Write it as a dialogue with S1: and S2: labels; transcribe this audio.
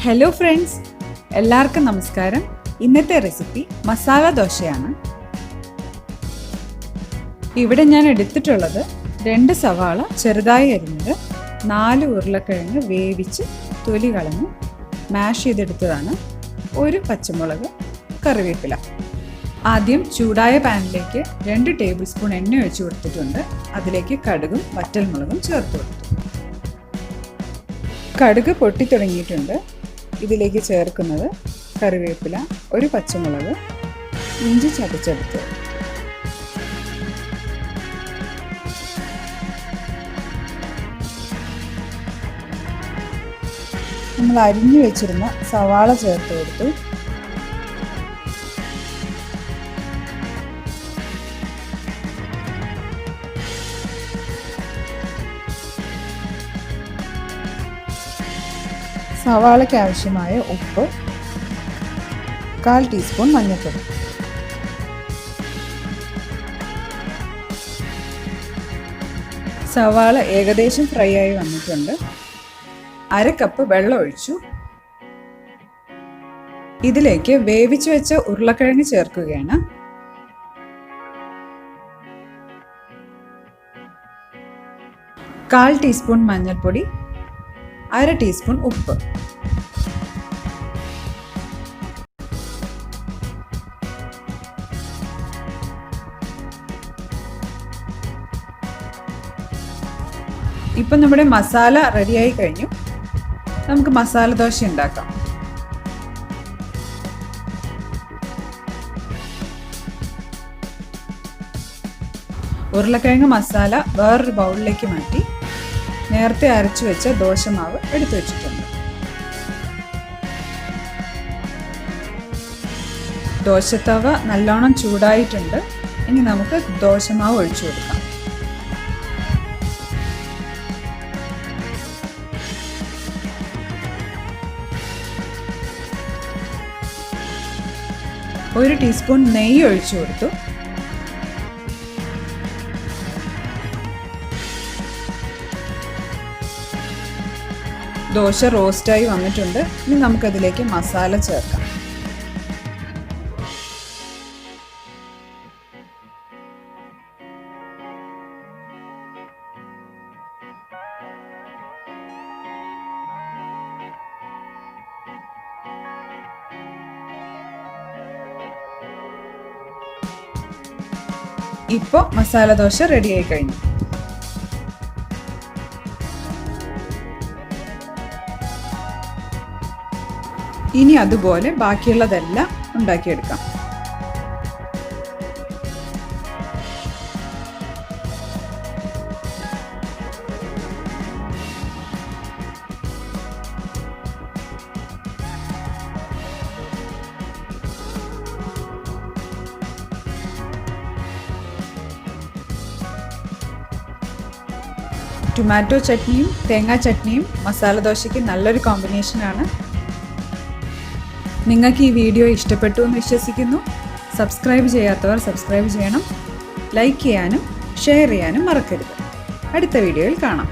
S1: Hello friends, എല്ലാവർക്കും നമസ്കാരം. ഇന്നത്തെ റെസിപ്പി മസാല ദോശയാണ്. ഇവിടെ ഞാൻ എടുത്തിട്ടുള്ളത് 2 സവാള ചെറുതായി അരിഞ്ഞത്, 4 ഉരുളക്കിഴങ്ങ് വേവിച്ച് തൊലി കളഞ്ഞ് മാഷ് ചെയ്തെടുത്തതാണ്, 1 പച്ചമുളക്, കറിവേപ്പില. ആദ്യം ചൂടായ പാനിലേക്ക് 2 ടേബിൾ സ്പൂൺ എണ്ണ ഒഴിച്ചു കൊടുത്തിട്ടുണ്ട്. അതിലേക്ക് കടുകും വറ്റൽമുളകും ചേർത്ത് കൊടുത്തു. കടുക് പൊട്ടി തുടങ്ങിയിട്ടുണ്ട്. ഇതിലേക്ക് ചേർക്കുന്നത് കറിവേപ്പില, 1 പച്ചമുളക്, ഇഞ്ചി ചതച്ചെടുത്ത്, നമ്മൾ അരിഞ്ഞു വെച്ചിരുന്ന സവാള ചേർത്ത് കൊടുത്തു. സവാളയ്ക്ക് ആവശ്യമായ ഉപ്പ്, 1/4 ടീസ്പൂൺ മഞ്ഞൾപ്പൊടി. സവാള ഏകദേശം ഫ്രൈ ആയി വന്നിട്ടുണ്ട്. 1/2 കപ്പ് വെള്ളം ഒഴിച്ചു. ഇതിലേക്ക് വേവിച്ചു വെച്ച ഉരുളക്കിഴങ്ങ് ചേർക്കുകയാണ്. കാൽ ടീസ്പൂൺ മഞ്ഞൾപ്പൊടി, 1/2 ടീസ്പൂൺ ഉപ്പ്. ഇപ്പം നമ്മുടെ മസാല റെഡിയായി കഴിഞ്ഞു. നമുക്ക് മസാല ദോശ ഉണ്ടാക്കാം. ഉരുളക്കിഴങ്ങ് മസാല വേറൊരു ബൗളിലേക്ക് മാറ്റി നേരത്തെ അരച്ചു വെച്ച ദോശമാവ് എടുത്തു വെച്ചിട്ടുണ്ട്. ദോശത്തവ നല്ലോണം ചൂടായിട്ടുണ്ട്. ഇനി നമുക്ക് ദോശമാവ് ഒഴിച്ചു കൊടുക്കാം. ഒരു ടീസ്പൂൺ നെയ്യ് ഒഴിച്ചു കൊടുത്തു. ദോശ റോസ്റ്റായി വന്നിട്ടുണ്ട്. ഇനി നമുക്കതിലേക്ക് മസാല ചേർക്കാം. ഇപ്പോൾ മസാല ദോശ റെഡിയായി കഴിഞ്ഞു. ഇനി അതുപോലെ ബാക്കിയുള്ളതെല്ലാം ഉണ്ടാക്കിയെടുക്കാം. ടൊമാറ്റോ ചട്നിയും തേങ്ങാ ചട്നിയും മസാല ദോശയ്ക്ക് നല്ലൊരു കോമ്പിനേഷനാണ്. നിങ്ങൾക്ക് ഈ വീഡിയോ ഇഷ്ടപ്പെട്ടു എന്ന് വിശ്വസിക്കുന്നു. സബ്സ്ക്രൈബ് ചെയ്യാത്തവർ സബ്സ്ക്രൈബ് ചെയ്യണം. ലൈക്ക് ചെയ്യാനും ഷെയർ ചെയ്യാനും മറക്കരുത്. അടുത്ത വീഡിയോയിൽ കാണാം.